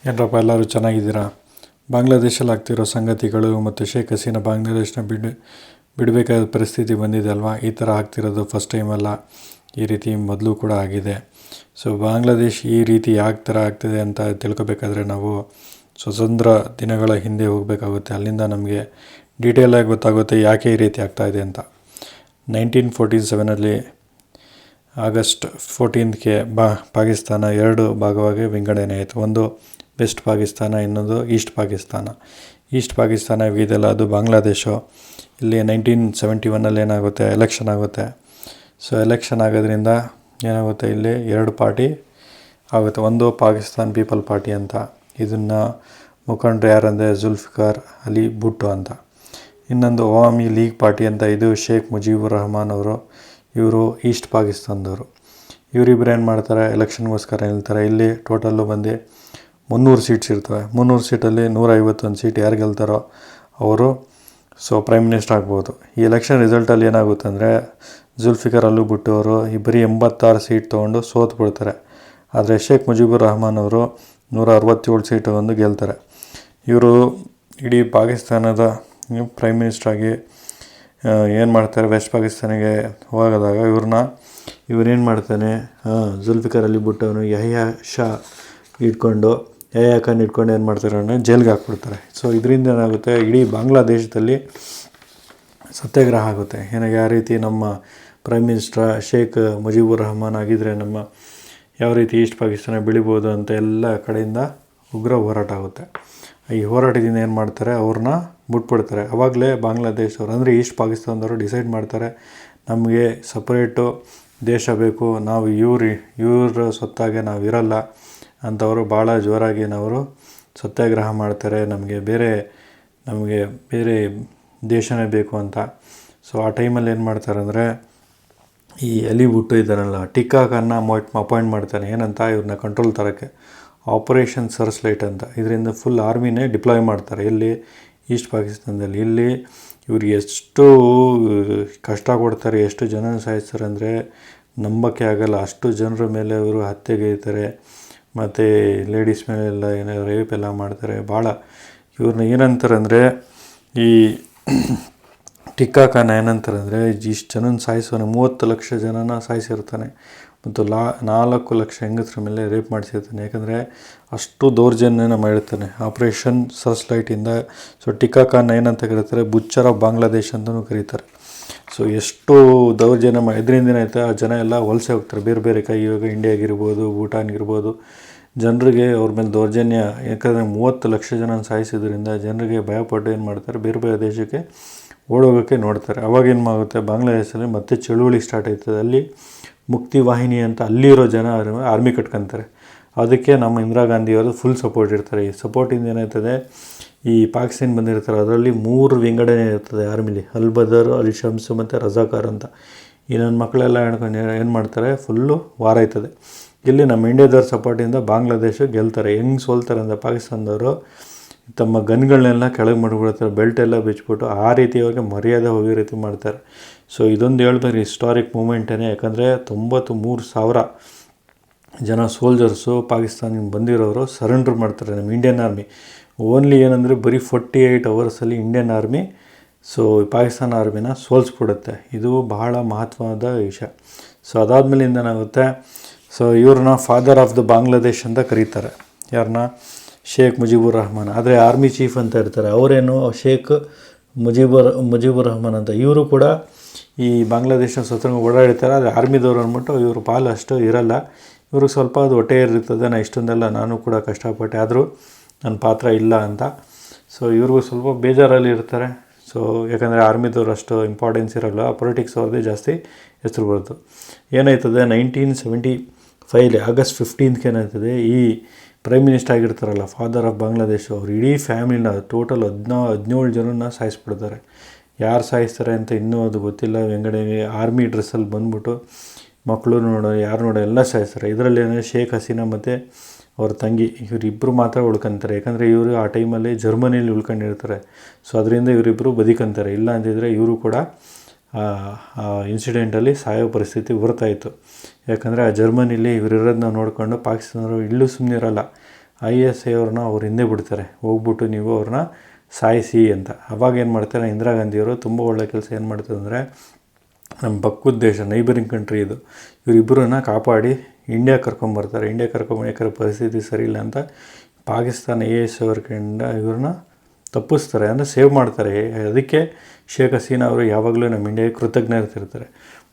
ಏನರಪ್ಪ ಎಲ್ಲರೂ ಚೆನ್ನಾಗಿದ್ದೀರಾ? ಬಾಂಗ್ಲಾದೇಶಲ್ಲಿ ಆಗ್ತಿರೋ ಸಂಗತಿಗಳು ಮತ್ತು ಶೇಖ್ ಹಸೀನಾ ಬಾಂಗ್ಲಾದೇಶನ ಬಿಡಬೇಕಾದ ಪರಿಸ್ಥಿತಿ ಬಂದಿದೆ ಅಲ್ವಾ. ಈ ಥರ ಆಗ್ತಿರೋದು ಫಸ್ಟ್ ಟೈಮ್ ಅಲ್ಲ, ಈ ರೀತಿ ಮೊದಲು ಕೂಡ ಆಗಿದೆ. ಸೊ ಬಾಂಗ್ಲಾದೇಶ್ ಈ ರೀತಿ ಯಾಕೆ ಥರ ಆಗ್ತಿದೆ ಅಂತ ತಿಳ್ಕೊಬೇಕಾದ್ರೆ ನಾವು ಸ್ವತಂತ್ರ ದಿನಗಳ ಹಿಂದೆ ಹೋಗಬೇಕಾಗುತ್ತೆ. ಅಲ್ಲಿಂದ ನಮಗೆ ಡೀಟೇಲಾಗಿ ಗೊತ್ತಾಗುತ್ತೆ ಯಾಕೆ ಈ ರೀತಿ ಆಗ್ತಾಯಿದೆ ಅಂತ. 1947 ಆಗಸ್ಟ್ 14ಗೆ ಪಾಕಿಸ್ತಾನ ಎರಡು ಭಾಗವಾಗಿ ವಿಂಗಡಣೆ ಆಯಿತು. ಒಂದು ವೆಸ್ಟ್ ಪಾಕಿಸ್ತಾನ, ಇನ್ನೊಂದು ಈಸ್ಟ್ ಪಾಕಿಸ್ತಾನ. ಈಸ್ಟ್ ಪಾಕಿಸ್ತಾನ ಇದೆಯಲ್ಲ, ಅದು ಬಾಂಗ್ಲಾದೇಶ. ಇಲ್ಲಿ 1971 ಏನಾಗುತ್ತೆ, ಎಲೆಕ್ಷನ್ ಆಗುತ್ತೆ. ಸೊ ಎಲೆಕ್ಷನ್ ಆಗೋದ್ರಿಂದ ಏನಾಗುತ್ತೆ, ಇಲ್ಲಿ ಎರಡು ಪಾರ್ಟಿ ಆಗುತ್ತೆ. ಒಂದು ಪಾಕಿಸ್ತಾನ್ ಪೀಪಲ್ ಪಾರ್ಟಿ ಅಂತ, ಇದನ್ನು ಮುಖಂಡರು ಯಾರಂದರೆ ಜುಲ್ಫಿಕಾರ್ ಅಲಿ ಭುಟ್ಟೋ ಅಂತ. ಇನ್ನೊಂದು ಅವಾಮಿ ಲೀಗ್ ಪಾರ್ಟಿ ಅಂತ, ಇದು ಶೇಖ್ ಮುಜಿಬುರ್ ರಹಮಾನ್ ಅವರು. ಇವರು ಈಸ್ಟ್ ಪಾಕಿಸ್ತಾನದವರು. ಇವರಿಬ್ಬರು ಏನು ಮಾಡ್ತಾರೆ, ಎಲೆಕ್ಷನ್ಗೋಸ್ಕರ ಹೇಳ್ತಾರೆ. ಇಲ್ಲಿ ಟೋಟಲ್ಲು ಬಂದು 300 ಸೀಟ್ಸ್ ಇರ್ತವೆ. 300 ಸೀಟಲ್ಲಿ 151 ಸೀಟ್ ಯಾರು ಗೆಲ್ತಾರೋ ಅವರು ಪ್ರೈಮ್ ಮಿನಿಸ್ಟರ್ ಆಗ್ಬೋದು. ಈ ಎಲೆಕ್ಷನ್ ರಿಸಲ್ಟಲ್ಲಿ ಏನಾಗುತ್ತೆ ಅಂದರೆ, ಜುಲ್ಫಿಕಾರ್ ಅಲಿ ಭುಟ್ಟೋ ಅವರು ಬರೀ 86 ಸೀಟ್ ತೊಗೊಂಡು ಸೋತ್ಬಿಡ್ತಾರೆ. ಆದರೆ ಶೇಖ್ ಮುಜಿಬುರ್ ರಹಮಾನ್ ಅವರು 167 ಸೀಟು ಒಂದು ಗೆಲ್ತಾರೆ. ಇವರು ಇಡೀ ಪಾಕಿಸ್ತಾನದ ಪ್ರೈಮ್ ಮಿನಿಸ್ಟ್ರಾಗಿ ಏನು ಮಾಡ್ತಾರೆ, ವೆಸ್ಟ್ ಪಾಕಿಸ್ತಾನಿಗೆ ಹೋಗೋದಾಗ ಇವರೇನು ಮಾಡ್ತಾನೆ, ಜುಲ್ಫಿಕಾರ್ ಅಲಿ ಭುಟ್ಟೋನು ಯಹ್ಯಾ ಖಾನ್ ಇಟ್ಕೊಂಡು ಏನು ಮಾಡ್ತಾರೆ ಅಂದರೆ ಜೈಲ್ಗೆ ಹಾಕ್ಬಿಡ್ತಾರೆ. ಸೊ ಇದರಿಂದ ಏನಾಗುತ್ತೆ, ಇಡೀ ಬಾಂಗ್ಲಾದೇಶದಲ್ಲಿ ಸತ್ಯಾಗ್ರಹ ಆಗುತ್ತೆ. ಯಾವ ರೀತಿ ನಮ್ಮ ಪ್ರೈಮ್ ಮಿನಿಸ್ಟರ್ ಶೇಖ್ ಮುಜಿಬುರ್ ರಹಮಾನ್ ಆಗಿದ್ದರೆ ಯಾವ ರೀತಿ ಈಸ್ಟ್ ಪಾಕಿಸ್ತಾನ ಬೆಳಿಬೋದು ಅಂತ ಎಲ್ಲ ಕಡೆಯಿಂದ ಉಗ್ರ ಹೋರಾಟ ಆಗುತ್ತೆ. ಈ ಹೋರಾಟದಿಂದ ಏನು ಮಾಡ್ತಾರೆ, ಅವ್ರನ್ನ ಬಿಟ್ಬಿಡ್ತಾರೆ. ಆವಾಗಲೇ ಬಾಂಗ್ಲಾದೇಶವ್ರು ಅಂದರೆ ಈಸ್ಟ್ ಪಾಕಿಸ್ತಾನದವರು ಡಿಸೈಡ್ ಮಾಡ್ತಾರೆ, ನಮಗೆ ಸಪ್ರೇಟು ದೇಶ ಬೇಕು, ನಾವು ಇವ್ರ ಸೊತ್ತಾಗೆ ನಾವು ಇರಲ್ಲ ಅಂತವರು ಭಾಳ ಜೋರಾಗಿ ಅವರು ಸತ್ಯಾಗ್ರಹ ಮಾಡ್ತಾರೆ. ನಮಗೆ ಬೇರೆ ದೇಶನೇ ಬೇಕು ಅಂತ. ಸೊ ಆ ಟೈಮಲ್ಲಿ ಏನು ಮಾಡ್ತಾರೆ ಅಂದರೆ, ಈ ಅಲಿ ಭುಟ್ಟೋ ಇದ್ದಾರಲ್ಲ, ಟಿಕ್ಕಾ ಖಾನ್ನ ಅಪಾಯಿಂಟ್ ಮಾಡ್ತಾನೆ. ಏನಂತ, ಇವ್ರನ್ನ ಕಂಟ್ರೋಲ್ ತರೋಕ್ಕೆ ಆಪರೇಷನ್ ಸರ್ಚ್ಲೈಟ್ ಅಂತ. ಇದರಿಂದ ಫುಲ್ ಆರ್ಮಿನೇ ಡಿಪ್ಲಾಯ್ ಮಾಡ್ತಾರೆ. ಇಲ್ಲಿ ಈಸ್ಟ್ ಪಾಕಿಸ್ತಾನದಲ್ಲಿ. ಇಲ್ಲಿ ಇವ್ರಿಗೆ ಎಷ್ಟು ಕಷ್ಟ ಕೊಡ್ತಾರೆ, ಎಷ್ಟು ಜನ ಸಾಯಿಸ್ತಾರೆ ಅಂದರೆ ನಂಬಕ್ಕೆ ಆಗಲ್ಲ. ಅಷ್ಟು ಜನರ ಮೇಲೆ ಅವರು ಹತ್ಯೆಗೈತಾರೆ. ಮತ್ತು ಲೇಡೀಸ್ ಮೇಲೆಲ್ಲ ಏನೋ ರೇಪ್ ಎಲ್ಲ ಮಾಡ್ತಾರೆ. ಭಾಳ ಇವ್ರನ್ನ ಏನಂತಾರೆ ಅಂದರೆ, ಈ ಟಿಕ್ಕಾ ಖಾನ ಏನಂತಾರೆ ಅಂದರೆ, ಇಷ್ಟು ಜನನ ಸಾಯಿಸೋನೆ, 30 ಲಕ್ಷ ಜನನ ಸಾಯಿಸಿರ್ತಾನೆ. ಮತ್ತು 4 ಲಕ್ಷ ಹೆಂಗಸ್ರ ಮೇಲೆ ರೇಪ್ ಮಾಡಿಸಿರ್ತಾನೆ. ಯಾಕಂದರೆ ಅಷ್ಟು ದೌರ್ಜನ್ಯನ ಮಾಡಿರ್ತಾನೆ ಆಪರೇಷನ್ ಸರ್ಚ್ಲೈಟಿಂದ. ಸೊ ಟಿಕ್ಕಾ ಖಾನ್ ಏನಂತ ಕರೀತಾರೆ, ಬುಚ್ಚರ್ ಆಫ್ ಬಾಂಗ್ಲಾದೇಶ್ ಅಂತಲೂ ಕರೀತಾರೆ. ಸೊ ಎಷ್ಟು ದೌರ್ಜನ್ಯ ಇದರಿಂದ ಏನಾಯ್ತು, ಆ ಜನ ಎಲ್ಲ ವಲಸೆ ಹೋಗ್ತಾರೆ ಬೇರೆ ಬೇರೆ ಇವಾಗ ಇಂಡಿಯಾಗಿರ್ಬೋದು, ಭೂಟಾನ್ಗಿರ್ಬೋದು. ಜನರಿಗೆ ಅವ್ರ ಮೇಲೆ ದೌರ್ಜನ್ಯ, ಯಾಕಂದರೆ 30 ಲಕ್ಷ ಜನ ಸಾಯಿಸಿದ್ರಿಂದ ಜನರಿಗೆ ಭಯಪಟ್ಟು ಏನು ಮಾಡ್ತಾರೆ, ಬೇರೆ ಬೇರೆ ದೇಶಕ್ಕೆ ಓಡೋಗೋಕ್ಕೆ ನೋಡ್ತಾರೆ. ಅವಾಗೇನು ಆಗುತ್ತೆ, ಬಾಂಗ್ಲಾದೇಶದಲ್ಲಿ ಮತ್ತೆ ಚಳುವಳಿ ಸ್ಟಾರ್ಟ್ ಆಯ್ತದೆ. ಅಲ್ಲಿ ಮುಕ್ತಿ ವಾಹಿನಿ ಅಂತ ಅಲ್ಲಿರೋ ಜನ ಆರ್ಮಿ ಕಟ್ಕೊತಾರೆ. ಅದಕ್ಕೆ ನಮ್ಮ ಇಂದಿರಾ ಗಾಂಧಿಯವರು ಫುಲ್ ಸಪೋರ್ಟ್ ಇರ್ತಾರೆ. ಈ ಸಪೋರ್ಟಿಂದ ಏನಾಯ್ತದೆ, ಈ ಪಾಕಿಸ್ತಾನ ಬಂದಿರ್ತಾರೆ, ಅದರಲ್ಲಿ 3 ವಿಂಗಡಣೆ ಇರ್ತದೆ ಆರ್ಮಿಲಿ, ಅಲ್ ಬದರ್, ಅಲ್ ಶಮ್ಸ್ ಮತ್ತು ರಜಾಕಾರ್ ಅಂತ. ಈ ನನ್ನ ಮಕ್ಕಳೆಲ್ಲ ಹೇಳ್ಕೊಂಡು ಏನು ಮಾಡ್ತಾರೆ, ಫುಲ್ಲು ವಾರ ಆಯ್ತದೆ. ಇಲ್ಲಿ ನಮ್ಮ ಇಂಡಿಯಾದವ್ರ ಸಪೋರ್ಟಿಂದ ಬಾಂಗ್ಲಾದೇಶ ಗೆಲ್ತಾರೆ. ಹೆಂಗೆ ಸೋಲ್ತಾರೆ ಅಂದರೆ, ಪಾಕಿಸ್ತಾನದವರು ತಮ್ಮ ಗನ್ಗಳನ್ನೆಲ್ಲ ಕೆಳಗೆ ಮಾಡಿಬಿಡ್ತಾರೆ, ಬೆಲ್ಟ್ ಎಲ್ಲ ಬಿಚ್ಚಿಬಿಟ್ಟು ಆ ರೀತಿಯಾಗಿ ಮರ್ಯಾದೆ ಹೋಗೋ ರೀತಿ ಮಾಡ್ತಾರೆ. ಸೊ ಇದೊಂದು ಹೇಳ್ಬೇಕು, ಹಿಸ್ಟಾರಿಕ್ ಮೂಮೆಂಟೇ. ಯಾಕಂದರೆ 93,000 ಜನ ಸೋಲ್ಜರ್ಸು ಪಾಕಿಸ್ತಾನಿಗೆ ಬಂದಿರೋರು ಸರೆಂಡ್ರ್ ಮಾಡ್ತಾರೆ ನಮ್ಮ ಇಂಡಿಯನ್ ಆರ್ಮಿ. ಓನ್ಲಿ ಏನಂದರೆ ಬರೀ 48 ಅವರ್ಸಲ್ಲಿ ಇಂಡಿಯನ್ ಆರ್ಮಿ ಪಾಕಿಸ್ತಾನ ಆರ್ಮಿನ ಸೋಲಿಸ್ಬಿಡುತ್ತೆ. ಇದು ಬಹಳ ಮಹತ್ವದ ವಿಷಯ. ಸೊ ಅದಾದಮೇಲಿಂದ ಏನಾಗುತ್ತೆ, ಸೊ ಇವ್ರನ್ನ ಫಾದರ್ ಆಫ್ ದ ಬಾಂಗ್ಲಾದೇಶ್ ಅಂತ ಕರೀತಾರೆ. ಯಾರನ್ನ, ಶೇಖ್ ಮುಜಿಬುರ್ ರಹಮಾನ್. ಆದರೆ ಆರ್ಮಿ ಚೀಫ್ ಅಂತ ಇರ್ತಾರೆ, ಅವರೇನು ಶೇಖ್ ಮುಜಿಬುರ್ ರಹಮಾನ್ ಅಂತ. ಇವರು ಕೂಡ ಈ ಬಾಂಗ್ಲಾದೇಶ ಸ್ವತಂತ್ರ ಓಡಾಡ್ತಾರೆ. ಆದರೆ ಆರ್ಮಿದವ್ರು ಅಂದ್ಬಿಟ್ಟು ಇವರು ಪಾಲು ಅಷ್ಟು ಇರಲ್ಲ. ಇವ್ರಿಗೆ ಸ್ವಲ್ಪ ಅದು ಹೊಟ್ಟೆ ಇರ್ತದೆ, ಇಷ್ಟೊಂದೆಲ್ಲ ನಾನು ಕೂಡ ಕಷ್ಟಪಟ್ಟೆ, ಆದರೂ ನನ್ನ ಪಾತ್ರ ಇಲ್ಲ ಅಂತ. ಸೊ ಇವ್ರಿಗೂ ಸ್ವಲ್ಪ ಬೇಜಾರಲ್ಲಿ ಇರ್ತಾರೆ. ಸೊ ಯಾಕಂದರೆ ಆರ್ಮಿದವ್ರು ಅಷ್ಟು ಇಂಪಾರ್ಟೆನ್ಸ್ ಇರೋಲ್ಲ, ಪೊಲಿಟಿಕ್ಸ್ ಅವ್ರದ್ದೇ ಜಾಸ್ತಿ ಹೆಸರು ಬರೋದು. ಏನಾಯ್ತದೆ, 1975 ಆಗಸ್ಟ್ 15ಗೆ ಏನಾಯ್ತದೆ, ಈ ಪ್ರೈಮ್ ಮಿನಿಸ್ಟರ್ ಆಗಿರ್ತಾರಲ್ಲ ಫಾದರ್ ಆಫ್ ಬಾಂಗ್ಲಾದೇಶ್, ಅವರು ಇಡೀ ಫ್ಯಾಮಿಲಿನ ಟೋಟಲ್ 17 ಜನನ ಸಾಯಿಸ್ಬಿಡ್ತಾರೆ. ಯಾರು ಸಾಯಿಸ್ತಾರೆ ಅಂತ ಇನ್ನೂ ಅದು ಗೊತ್ತಿಲ್ಲ. ವಿಂಗಡಣೆ ಆರ್ಮಿ ಡ್ರೆಸ್ಸಲ್ಲಿ ಬಂದ್ಬಿಟ್ಟು ಮಕ್ಕಳು ಯಾರು ಎಲ್ಲ ಸಾಯಿಸ್ತಾರೆ. ಇದರಲ್ಲಿ ಏನಂದರೆ ಶೇಖ್ ಹಸೀನಾ ಮತ್ತು ಅವ್ರ ತಂಗಿ ಇವರಿಬ್ಬರು ಮಾತ್ರ ಉಳ್ಕೊತಾರೆ. ಯಾಕಂದರೆ ಇವರು ಆ ಟೈಮಲ್ಲಿ ಜರ್ಮನಿಯಲ್ಲಿ ಉಳ್ಕೊಂಡಿರ್ತಾರೆ. ಸೊ ಅದರಿಂದ ಇವರಿಬ್ಬರು ಬದುಕಂತಾರೆ. ಇಲ್ಲ ಅಂತಿದ್ರೆ ಇವರು ಕೂಡ ಇನ್ಸಿಡೆಂಟಲ್ಲಿ ಸಾಯೋ ಪರಿಸ್ಥಿತಿ ಬರ್ತಾಯಿತ್ತು. ಯಾಕಂದರೆ ಆ ಜರ್ಮನಿಲಿ ಇವರಿರೋದನ್ನ ನೋಡಿಕೊಂಡು ಪಾಕಿಸ್ತಾನದವರು ಇಲ್ಲೂ ಸುಮ್ಮನೆ ಇರಲ್ಲ, ISI ಅವ್ರನ್ನ ಅವ್ರು ಹಿಂದೆ ಬಿಡ್ತಾರೆ, ಹೋಗ್ಬಿಟ್ಟು ನೀವು ಅವ್ರನ್ನ ಸಾಯಿಸಿ ಅಂತ. ಅವಾಗ ಏನು ಮಾಡ್ತಾರೆ, ಇಂದಿರಾ ಗಾಂಧಿಯವರು ತುಂಬ ಒಳ್ಳೆ ಕೆಲಸ ಏನು ಮಾಡ್ತಾರೆ ಅಂದರೆ, ನಮ್ಮ ಪಕ್ಕದ ದೇಶ ನೈಬರಿಂಗ್ ಕಂಟ್ರಿ ಇದು, ಇವರಿಬ್ಬರನ್ನ ಕಾಪಾಡಿ ಇಂಡಿಯಾ ಕರ್ಕೊಂಬರ್ತಾರೆ. ಇಂಡಿಯಾ ಕರ್ಕೊಂಬರ್ಬೇಕಾದ್ರೆ ಪರಿಸ್ಥಿತಿ ಸರಿ ಇಲ್ಲ ಅಂತ ಪಾಕಿಸ್ತಾನ IAS ಅವ್ರ ಕಡೆಯಿಂದ ಇವ್ರನ್ನ ತಪ್ಪಿಸ್ತಾರೆ, ಅಂದರೆ ಸೇವ್ ಮಾಡ್ತಾರೆ. ಅದಕ್ಕೆ ಶೇಖ್ ಹಸೀನಾ ಅವರು ಯಾವಾಗಲೂ ನಮ್ಮ ಇಂಡಿಯಾಗೆ ಕೃತಜ್ಞರಿರ್ತಾರೆ.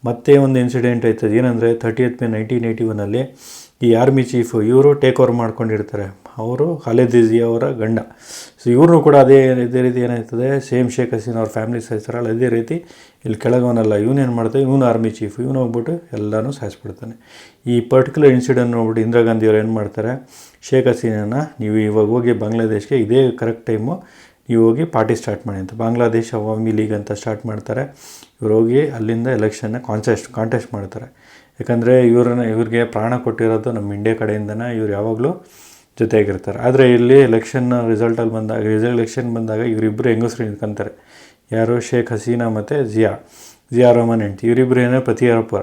ಮತ್ತೆ ಒಂದು ಇನ್ಸಿಡೆಂಟ್ ಆಯ್ತದೆ, ಏನಂದರೆ 30th May 1981 ಈ ಆರ್ಮಿ ಚೀಫು ಇವರು ಟೇಕ್ ಓವರ್ ಮಾಡ್ಕೊಂಡಿರ್ತಾರೆ. ಅವರು ಖಾಲಿದ್ ಜಿಯಾ ಅವರ ಗಂಡ. ಸೊ ಇವ್ರನ್ನೂ ಕೂಡ ಇದೇ ರೀತಿ ಏನಾಯ್ತದೆ, ಸೇಮ್ ಶೇಖ್ ಹಸೀನಾ ಅವ್ರ ಫ್ಯಾಮಿಲಿ ಸಾಯಿಸ್ತಾರಲ್ಲ ಅದೇ ರೀತಿ ಇಲ್ಲಿ ಕೆಳಗವನಲ್ಲ ಇವನೇನು ಮಾಡ್ತಾರೆ, ಇವನು ಆರ್ಮಿ ಚೀಫು, ಇವನು ಹೋಗ್ಬಿಟ್ಟು ಎಲ್ಲನೂ ಸಾಯಿಸ್ಬಿಡ್ತಾನೆ. ಈ ಪರ್ಟಿಕ್ಯುಲರ್ ಇನ್ಸಿಡೆಂಟ್ ನೋಡ್ಬಿಟ್ಟು ಇಂದಿರಾ ಗಾಂಧಿ ಅವ್ರು ಏನು ಮಾಡ್ತಾರೆ, ಶೇಖ್ ಹಸೀನಾನ ನೀವು ಇವಾಗ ಹೋಗಿ ಬಾಂಗ್ಲಾದೇಶ್ಗೆ ಇದೇ ಕರೆಕ್ಟ್ ಟೈಮು ನೀವು ಹೋಗಿ ಪಾರ್ಟಿ ಸ್ಟಾರ್ಟ್ ಮಾಡಿ ಅಂತ ಬಾಂಗ್ಲಾದೇಶ್ ಅವಾಮಿ ಲೀಗ್ ಅಂತ ಸ್ಟಾರ್ಟ್ ಮಾಡ್ತಾರೆ. ಇವ್ರು ಹೋಗಿ ಅಲ್ಲಿಂದ ಎಲೆಕ್ಷನ್ನ ಕಾಂಟೆಸ್ಟ್ ಮಾಡ್ತಾರೆ. ಯಾಕಂದರೆ ಇವ್ರಿಗೆ ಪ್ರಾಣ ಕೊಟ್ಟಿರೋದು ನಮ್ಮ ಇಂಡಿಯಾ ಕಡೆಯಿಂದನೇ, ಇವ್ರು ಯಾವಾಗಲೂ ಜೊತೆಯಾಗಿರ್ತಾರೆ. ಆದರೆ ಇಲ್ಲಿ ಎಲೆಕ್ಷನ್ ಬಂದಾಗ ಇವರಿಬ್ಬರು ಹೆಂಗಸರು ನಿಂತ್ಕೊಂತಾರೆ. ಯಾರು, ಶೇಖ್ ಹಸೀನಾ ಮತ್ತು ಜಿಯಾ ರಹಮಾನ್ ಹೆಂಡ್ತಿ. ಇವರಿಬ್ಬರು ಏನೋ ಪತಿ ಆರೋಪ,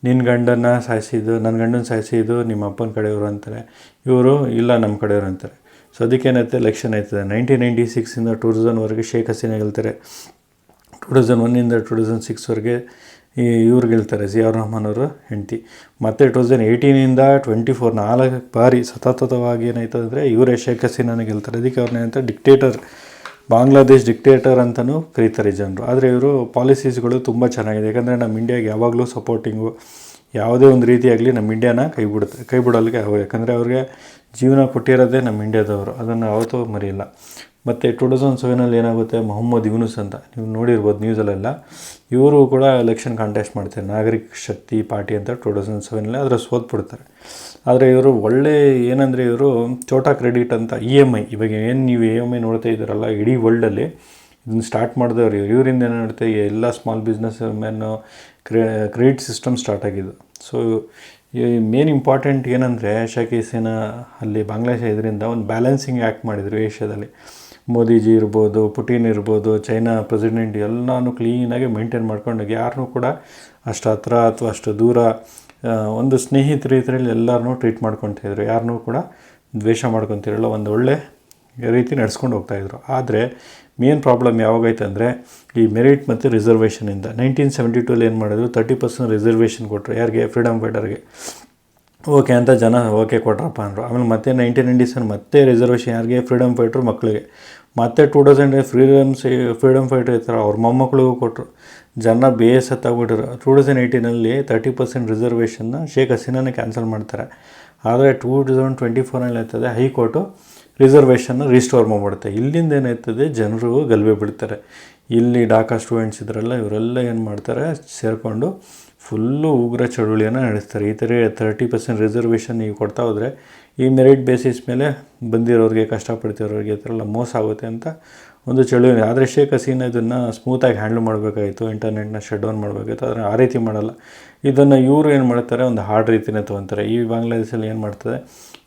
ನಿನ್ನ ಗಂಡನ ಸಾಯಿಸಿದ್ದು, ನನ್ನ ಗಂಡನ ಸಾಯಿಸಿದ್ದು ನಿಮ್ಮ ಅಪ್ಪನ ಕಡೆಯವರು ಅಂತಾರೆ. ಇವರು ಇಲ್ಲ ನಮ್ಮ ಕಡೆಯವರು ಅಂತಾರೆ. ಸೊ ಅದಕ್ಕೇನೈತೆ, ಎಲೆಕ್ಷನ್ ಆಯ್ತದೆ 1996 2000ವರೆಗೆ ಶೇಖ್ ಹಸೀನಾ ಗೆಲ್ತಾರೆ. 2001 2006ವರೆಗೆ ಇವ್ರು ಗೆಲ್ತಾರೆ, ಜಿಯಾ ರಹಮಾನ್ ಅವರು ಹೆಂಡ್ತಿ. ಮತ್ತು 2018 24 4 ಬಾರಿ ಸತತವಾಗಿ ಏನಾಯ್ತದೆ ಅಂದರೆ ಇವರೇ ಶೇಖ್ ಹಸೀನಾನ ಗೆಲ್ತಾರೆ. ಅದಕ್ಕೆ ಅವ್ರನ್ನೇನಂತ ಡಿಕ್ಟೇಟರ್, ಬಾಂಗ್ಲಾದೇಶ್ ಡಿಕ್ಟೇಟರ್ ಅಂತಲೂ ಕರೀತಾರೆ ಜನರು. ಆದರೆ ಇವರು ಪಾಲಿಸೀಸ್ಗಳು ತುಂಬ ಚೆನ್ನಾಗಿದೆ. ಯಾಕಂದರೆ ನಮ್ಮ ಇಂಡಿಯಾಗೆ ಯಾವಾಗಲೂ ಸಪೋರ್ಟಿಂಗು, ಯಾವುದೇ ಒಂದು ರೀತಿಯಾಗಲಿ ನಮ್ಮ ಇಂಡಿಯಾನ ಕೈ ಬಿಡೋಲ್ಲಿಗೆ ಯಾಕಂದರೆ ಅವ್ರಿಗೆ ಜೀವನ ಕೊಟ್ಟಿರೋದೇ ನಮ್ಮ ಇಂಡಿಯಾದವರು, ಅದನ್ನು ಯಾವತ್ತೂ ಮರೆಯಿಲ್ಲ. ಮತ್ತು 2007 ಏನಾಗುತ್ತೆ, ಮೊಹಮ್ಮದ್ ಯೂನುಸ್ ಅಂತ ನೀವು ನೋಡಿರ್ಬೋದು ನ್ಯೂಸಲ್ಲೆಲ್ಲ, ಇವರು ಕೂಡ ಎಲೆಕ್ಷನ್ ಕಾಂಟೆಸ್ಟ್ ಮಾಡ್ತಾರೆ, ನಾಗರಿಕ ಶಕ್ತಿ ಪಾರ್ಟಿ ಅಂತ 2007 ಆದರೆ ಸೋತ್ಬಿಡ್ತಾರೆ. ಆದರೆ ಇವರು ಒಳ್ಳೆ ಏನಂದರೆ, ಇವರು ಚೋಟಾ ಕ್ರೆಡಿಟ್ ಅಂತ EMI, ಇವಾಗ ಏನು ನೀವು EMI ನೋಡ್ತಾ ಇದ್ದೀರಲ್ಲ ಇಡೀ ವರ್ಲ್ಡಲ್ಲಿ ಇದನ್ನು ಸ್ಟಾರ್ಟ್ ಮಾಡಿದವ್ರು ಇವರಿಂದ ಏನು ಮಾಡುತ್ತೆ, ಎಲ್ಲ small business man credit system start ಆಗಿದ್ದು. ಸೊ ಈ ಮೇನ್ ಇಂಪಾರ್ಟೆಂಟ್ ಏನಂದರೆ, ಶೇಖ್ ಹಸೀನಾ ಅಲ್ಲಿ ಬಾಂಗ್ಲಾದೇಶ ಇದರಿಂದ ಒಂದು ಬ್ಯಾಲೆನ್ಸಿಂಗ್ ಆ್ಯಕ್ಟ್ ಮಾಡಿದರು ಏಷ್ಯಾದಲ್ಲಿ. ಮೋದಿಜಿ ಇರ್ಬೋದು, ಪುಟಿನ್ ಇರ್ಬೋದು, ಚೈನಾ ಪ್ರೆಸಿಡೆಂಟ್ ಎಲ್ಲನೂ ಕ್ಲೀನಾಗಿ ಮೇಂಟೈನ್ ಮಾಡ್ಕೊಂಡೋಗಿ ಯಾರನ್ನೂ ಕೂಡ ಅಷ್ಟು ಹತ್ರ ಅಥವಾ ಅಷ್ಟು ದೂರ ಒಂದು ಸ್ನೇಹಿತರ ರೀತಿಯಲ್ಲಿ ಎಲ್ಲರನ್ನೂ ಟ್ರೀಟ್ ಮಾಡ್ಕೊತಿದ್ರು, ಯಾರನ್ನೂ ಕೂಡ ದ್ವೇಷ ಮಾಡ್ಕೊತಿರಲ್ಲ, ಒಂದು ಒಳ್ಳೆ ರೀತಿ ನಡೆಸ್ಕೊಂಡು ಹೋಗ್ತಾಯಿದ್ರು. ಆದರೆ ಮೇನ್ ಪ್ರಾಬ್ಲಮ್ ಯಾವಾಗೈತೆ ಅಂದರೆ ಈ ಮೆರಿಟ್ ಮತ್ತು ರಿಸರ್ವೇಷನಿಂದ 1972 ಏನು ಮಾಡಿದ್ರು, 30% ರಿಸರ್ವೇಷನ್ ಕೊಟ್ಟರು. ಯಾರಿಗೆ, ಫ್ರೀಡಮ್ ಫೈಟರ್ಗೆ. ಓಕೆ ಅಂತ ಜನ ಓಕೆ ಕೊಟ್ರಪ್ಪ ಅಂದರು. ಆಮೇಲೆ ಮತ್ತೆ 1997 ಮತ್ತೆ ರಿಸರ್ವೇಷನ್ ಯಾರಿಗೆ, ಫ್ರೀಡಮ್ ಫೈಟ್ರು ಮಕ್ಕಳಿಗೆ. ಮತ್ತು 2000 ಫ್ರೀಡಮ್ ಫೈಟರ್ ಇರ್ತಾರೆ ಅವ್ರ ಮೊಮ್ಮಕ್ಕಳಿಗೂ ಕೊಟ್ಟರು. ಜನ ಬೇಸತ್ತಾಗ್ಬಿಟ್ಟರು. 2018 30% ರಿಸರ್ವೇಷನ್ನ ಶೇಖ್ ಹಸೀನಾನೇ ಕ್ಯಾನ್ಸಲ್ ಮಾಡ್ತಾರೆ. ಆದರೆ 2024 ಆಯ್ತದೆ, ಹೈಕೋರ್ಟು ರಿಸರ್ವೇಷನ್ನ ರಿಸ್ಟೋರ್ ಮಾಡಿಬಿಡುತ್ತೆ. ಇಲ್ಲಿಂದ ಏನಾಯ್ತದೆ, ಜನರು ಗಲಭೆ ಬಿಡ್ತಾರೆ. ಇಲ್ಲಿ ಡಾಕಾ ಸ್ಟೂಡೆಂಟ್ಸ್ ಇದ್ರಲ್ಲ, ಇವರೆಲ್ಲ ಏನು ಮಾಡ್ತಾರೆ, ಸೇರಿಕೊಂಡು ಫುಲ್ಲು ಉಗ್ರ ಚಳುವಳಿಯನ್ನು ನಡೆಸ್ತಾರೆ. ಈ ಥರ 30% ರಿಸರ್ವೇಷನ್ ನೀವು ಕೊಡ್ತಾ ಹೋದರೆ ಈ ಮೆರಿಟ್ ಬೇಸಿಸ್ ಮೇಲೆ ಬಂದಿರೋರಿಗೆ, ಕಷ್ಟಪಡ್ತಿರೋರಿಗೆ ಈ ಥರ ಎಲ್ಲ ಮೋಸ ಆಗುತ್ತೆ ಅಂತ ಒಂದು ಚಳುವಳಿ. ಆದರೆ ಶೇಖ್ ಹಸೀನಾ ಇದನ್ನು ಸ್ಮೂತಾಗಿ ಹ್ಯಾಂಡಲ್ ಮಾಡಬೇಕಾಯಿತು, ಇಂಟರ್ನೆಟ್ನ ಶಟ್ ಡೌನ್ ಮಾಡಬೇಕಾಯಿತು. ಆದರೆ ಆ ರೀತಿ ಮಾಡಲ್ಲ. ಇದನ್ನು ಇವರು ಏನು ಮಾಡ್ತಾರೆ, ಒಂದು ಹಾರ್ಡ್ ರೀತಿನೇ ತೊಗೊತಾರೆ. ಈ ಬಾಂಗ್ಲಾದೇಶಲ್ಲಿ ಏನು ಮಾಡ್ತದೆ,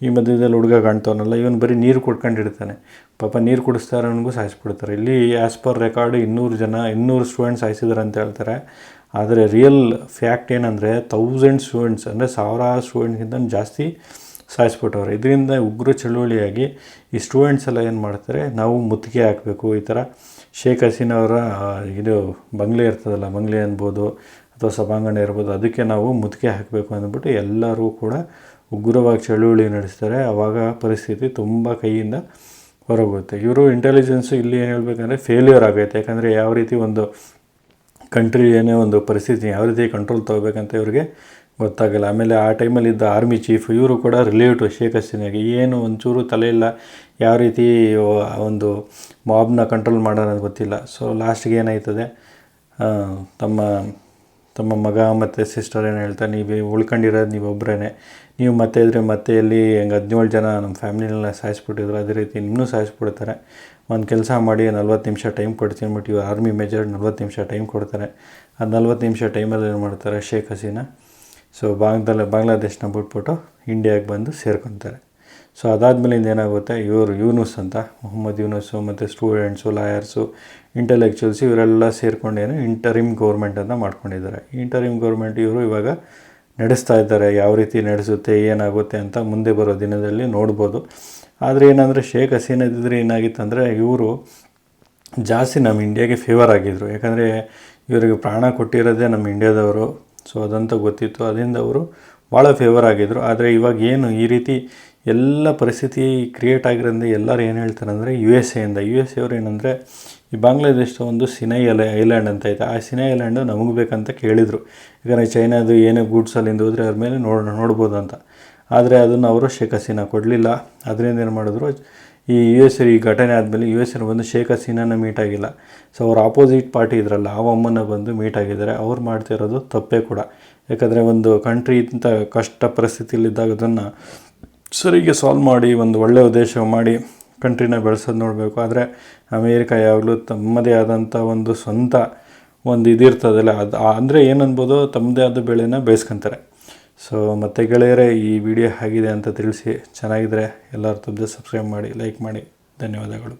ಈ ಮಧ್ಯದಲ್ಲಿ ಹುಡುಗ ಕಾಣ್ತವನಲ್ಲ, ಇವನು ಬರೀ ನೀರು ಕುಡ್ಕೊಂಡಿರ್ತಾನೆ, ಪಾಪ ನೀರು ಕುಡಿಸ್ತಾರೆ, ಅವನಿಗೂ ಸಾಯಿಸ್ಬಿಡ್ತಾರೆ. ಇಲ್ಲಿ ಆ್ಯಸ್ ಪರ್ ರೆಕಾರ್ಡ್ 200 ಸ್ಟೂಡೆಂಟ್ಸ್ ಸಾಯಿಸಿದ್ದಾರೆ ಅಂತ ಹೇಳ್ತಾರೆ. ಆದರೆ ರಿಯಲ್ ಫ್ಯಾಕ್ಟ್ ಏನಂದರೆ 1000 ಸ್ಟೂಡೆಂಟ್ಸ್, ಅಂದರೆ 1000 ಸ್ಟೂಡೆಂಟ್ಗಿಂತ ಜಾಸ್ತಿ ಸಾಯಿಸ್ಬಿಟ್ಟವ್ರೆ. ಇದರಿಂದ ಉಗ್ರ ಚಳುವಳಿಯಾಗಿ ಈ ಸ್ಟೂಡೆಂಟ್ಸ್ ಎಲ್ಲ ಏನು ಮಾಡ್ತಾರೆ, ನಾವು ಮುತ್ತಿಗೆ ಹಾಕಬೇಕು, ಈ ಥರ ಶೇಖ್ ಹಸೀನಾ ಅವರ ಇದು ಬಂಗ್ಲೆ ಇರ್ತದಲ್ಲ, ಬಂಗ್ಲೆ ಅನ್ಬೋದು ಅಥವಾ ಸಭಾಂಗಣ ಇರ್ಬೋದು, ಅದಕ್ಕೆ ನಾವು ಮುತ್ತಿಗೆ ಹಾಕಬೇಕು ಅಂದ್ಬಿಟ್ಟು ಎಲ್ಲರೂ ಕೂಡ ಉಗ್ರವಾಗಿ ಚಳುವಳಿ ನಡೆಸ್ತಾರೆ. ಆವಾಗ ಪರಿಸ್ಥಿತಿ ತುಂಬ ಕೈಯಿಂದ ಹೊರಗೋಗುತ್ತೆ. ಇವರು ಇಂಟೆಲಿಜೆನ್ಸು ಇಲ್ಲಿ ಏನು ಹೇಳಬೇಕಂದ್ರೆ ಫೇಲ್ಯೂರ್ ಆಗೈತೆ. ಯಾಕಂದರೆ ಯಾವ ರೀತಿ ಒಂದು ಕಂಟ್ರಿ ಏನೇ ಒಂದು ಪರಿಸ್ಥಿತಿ ಯಾವ ರೀತಿ ಕಂಟ್ರೋಲ್ ತೊಗೋಬೇಕಂತ ಇವ್ರಿಗೆ ಗೊತ್ತಾಗಲ್ಲ. ಆಮೇಲೆ ಆ ಟೈಮಲ್ಲಿ ಇದ್ದ ಆರ್ಮಿ ಚೀಫ್ ಇವರು ಕೂಡ ರಿಲೇಟಿವ್ ಶೇಖ್ ಹಸೀನಾಗೆ ಏನು ಒಂಚೂರು ತಲೆ ಇಲ್ಲ, ಯಾವ ರೀತಿ ಒಂದು ಮಾಬ್ನ ಕಂಟ್ರೋಲ್ ಮಾಡೋಣ ಗೊತ್ತಿಲ್ಲ. ಸೊ ಲಾಸ್ಟ್ಗೆ ಏನಾಯ್ತದೆ, ತಮ್ಮ ಮಗ ಮತ್ತು ಸಿಸ್ಟರ್ ಏನು ಹೇಳ್ತಾರೆ, ನೀವು ಉಳ್ಕೊಂಡಿರೋದು ನೀವು ಒಬ್ಬರೇ, ನೀವು ಮತ್ತೆ ಇದ್ದರೆ ಮತ್ತೆ ಇಲ್ಲಿ ಹೆಂಗೆ 17 ಜನ ನಮ್ಮ ಫ್ಯಾಮಿಲಿನೆಲ್ಲ ಸಾಯಿಸ್ಬಿಟ್ಟಿದ್ರು, ಅದೇ ರೀತಿ ಇನ್ನೂ ಸಾಯಿಸ್ಬಿಡ್ತಾರೆ. ಒಂದು ಕೆಲಸ ಮಾಡಿ 40 ನಿಮಿಷ ಟೈಮ್ ಕೊಡ್ತೀನಿ ಅಂದ್ಬಿಟ್ಟು ಇವರು ಆರ್ಮಿ ಮೇಜರ್ 40 ನಿಮಿಷ ಟೈಮ್ ಕೊಡ್ತಾರೆ. ಆ 40 ನಿಮಿಷ ಟೈಮಲ್ಲಿ ಏನು ಮಾಡ್ತಾರೆ, ಶೇಖ್ ಹಸೀನಾ ಸೊ ಬಾಂಗ್ಲಾದೇಶನ ಬಿಟ್ಬಿಟ್ಟು ಇಂಡಿಯಾಗೆ ಬಂದು ಸೇರ್ಕೊತಾರೆ. ಸೊ ಅದಾದಮೇಲಿಂದ ಏನಾಗುತ್ತೆ, ಇವರು ಯೂನುಸ್ ಅಂತ, ಮೊಹಮ್ಮದ್ ಯೂನುಸು ಮತ್ತು ಸ್ಟೂಡೆಂಟ್ಸು, ಲಾಯರ್ಸು, ಇಂಟೆಲೆಕ್ಚುಯಲ್ಸ್ ಇವರೆಲ್ಲ ಸೇರ್ಕೊಂಡು ಏನು ಇಂಟರಿಮ್ ಗೌರ್ಮೆಂಟ್ ಅಂತ ಮಾಡ್ಕೊಂಡಿದ್ದಾರೆ. ಇಂಟರಿಮ್ ಗೌರ್ಮೆಂಟ್ ಇವರು ಇವಾಗ ನಡೆಸ್ತಾ ಇದ್ದಾರೆ. ಯಾವ ರೀತಿ ನಡೆಸುತ್ತೆ, ಏನಾಗುತ್ತೆ ಅಂತ ಮುಂದೆ ಬರೋ ದಿನದಲ್ಲಿ ನೋಡ್ಬೋದು. ಆದರೆ ಏನಂದರೆ ಶೇಖ್ ಹಸೀನಾ ಇದ್ದಿದ್ರೆ ಏನಾಗಿತ್ತಂದರೆ ಇವರು ಜಾಸ್ತಿ ನಮ್ಮ ಇಂಡಿಯಾಗೆ ಫೇವರ್ ಆಗಿದ್ದರು. ಯಾಕಂದರೆ ಇವರಿಗೆ ಪ್ರಾಣ ಕೊಟ್ಟಿರೋದೇ ನಮ್ಮ ಇಂಡಿಯಾದವರು. ಸೊ ಅದಂತ ಗೊತ್ತಿತ್ತು, ಅದರಿಂದ ಅವರು ಭಾಳ ಫೇವರ್ ಆಗಿದ್ದರು. ಆದರೆ ಇವಾಗ ಏನು ಈ ರೀತಿ ಎಲ್ಲ ಪರಿಸ್ಥಿತಿ ಕ್ರಿಯೇಟ್ ಆಗಿರೋದ್ರಿಂದ ಎಲ್ಲರೂ ಏನು ಹೇಳ್ತಾರೆ ಅಂದರೆ ಯು ಎಸ್ ಎವರು ಏನಂದರೆ ಈ ಬಾಂಗ್ಲಾದೇಶದ ಒಂದು ಸಿನೈ ಐಲ್ಯಾಂಡ್ ಅಂತ ಐತೆ, ಆ ಸಿನೈ ಐಲ್ಯಾಂಡು ನಮಗೆ ಬೇಕಂತ ಕೇಳಿದರು. ಯಾಕಂದರೆ ಚೈನಾದು ಏನೇ ಗೂಡ್ಸ್ ಅಲ್ಲಿಂದ ಹೋದರೆ ಅವ್ರ ಮೇಲೆ ನೋಡ್ಬೋದು ಅಂತ. ಆದರೆ ಅದನ್ನು ಅವರು ಶೇಖ್ ಹಸೀನಾ ಕೊಡಲಿಲ್ಲ. ಅದರಿಂದ ಏನು ಮಾಡಿದ್ರು, ಈ ಯು ಎಸ್ ಈ ಘಟನೆ ಆದಮೇಲೆ ಯು ಎಸ್ ಬಂದು ಶೇಖ್ ಹಸೀನಾನ ಮೀಟ್ ಆಗಿಲ್ಲ. ಸೊ ಅವ್ರ ಆಪೋಸಿಟ್ ಪಾರ್ಟಿ ಇದ್ರಲ್ಲ ಆ ಅಮ್ಮನ ಬಂದು ಮೀಟ್ ಆಗಿದ್ದಾರೆ. ಅವ್ರು ಮಾಡ್ತಿರೋದು ತಪ್ಪೇ ಕೂಡ. ಯಾಕಂದರೆ ಒಂದು ಕಂಟ್ರಿ ಇಂಥ ಕಷ್ಟ ಪರಿಸ್ಥಿತಿಯಲ್ಲಿದ್ದಾಗ ಅದನ್ನು ಸರಿಗೆ ಸಾಲ್ವ್ ಮಾಡಿ ಒಂದು ಒಳ್ಳೆಯ ಉದ್ದೇಶ ಮಾಡಿ ಕಂಟ್ರಿನ ಬೆಳೆಸೋದು ನೋಡಬೇಕು. ಆದರೆ ಅಮೇರಿಕಾ ಯಾವಾಗಲೂ ತಮ್ಮದೇ ಆದಂಥ ಒಂದು ಸ್ವಂತ ಒಂದು ಇದಿರ್ತದಲ್ಲ, ಅದು ಅಂದರೆ ಏನನ್ಬೋದು, ತಮ್ಮದೇ ಆದ ಬೆಳೆನ ಬೇಯಿಸ್ಕೊತಾರೆ. ಸೊ ಮತ್ತೆ ಗೆಳೆಯರೇ, ಈ ವಿಡಿಯೋ ಹೇಗಿದೆ ಅಂತ ತಿಳಿಸಿ. ಚೆನ್ನಾಗಿದ್ದರೆ ಎಲ್ಲರೂ ತಪ್ಪದೆ ಸಬ್ಸ್ಕ್ರೈಬ್ ಮಾಡಿ, ಲೈಕ್ ಮಾಡಿ. ಧನ್ಯವಾದಗಳು.